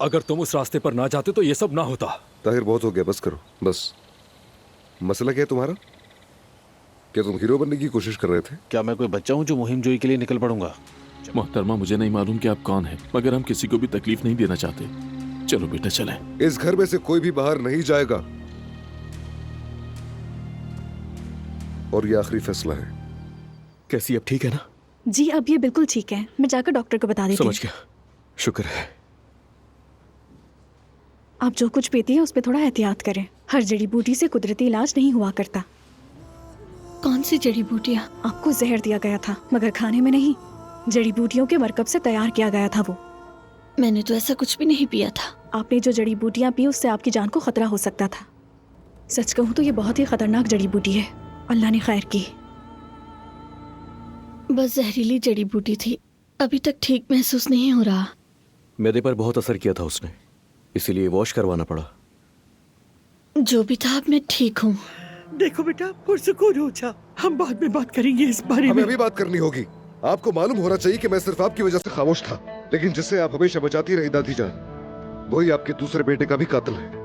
अगर तुम उस रास्ते पर ना जाते तो ये सब ना होता। ताहिर बहुत हो गया, बस करो बस। मसला क्या है तुम्हारा? क्या तुम हीरो बनने की कोशिश कर रहे थे? क्या मैं कोई बच्चा हूँ जो मुहिम जोई के लिए निकल पड़ूंगा? मोहतरमा, मुझे नहीं मालूम कि आप कौन हैं, मगर हम किसी को भी तकलीफ नहीं देना चाहते। चलो बेटा चलें। इस घर में से कोई भी बाहर नहीं जाएगा, और ये आखिरी फैसला है। कैसी अब ठीक है ना? जी अब ये बिल्कुल ठीक है, मैं जाकर डॉक्टर को बता देती हूँ। समझ गया, शुक्र है। आप जो कुछ पीती है उस पर थोड़ा एहतियात करें। हर जड़ी बूटी से कुदरती इलाज नहीं हुआ करता। कौन सी जड़ी बूटियाँ? आपको जहर दिया गया था, मगर खाने में नहीं, जड़ी बूटियों के मरकब से तैयार किया गया था वो। मैंने तो ऐसा कुछ भी नहीं पिया था। आपने जो जड़ी बूटियाँ पी उससे आपकी जान को खतरा हो सकता था। सच कहूँ तो ये बहुत ही खतरनाक जड़ी बूटी है। अल्लाह ने खैर की। बस जहरीली जड़ी बूटी थी, अभी तक ठीक महसूस नहीं हो रहा। मेरे पर बहुत असर किया था उसने, इसीलिए वॉश करवाना पड़ा। जो भी था अब मैं ठीक हूँ। देखो बेटा, पुरसुकून हो जा, हम बाद में बात करेंगे इस बारे हमें में। अभी बात करनी होगी। आपको मालूम होना चाहिए कि मैं सिर्फ आपकी वजह से खामोश था, लेकिन जिससे आप हमेशा बचाती रही दादी जान, वही आपके दूसरे बेटे का भी कातिल है।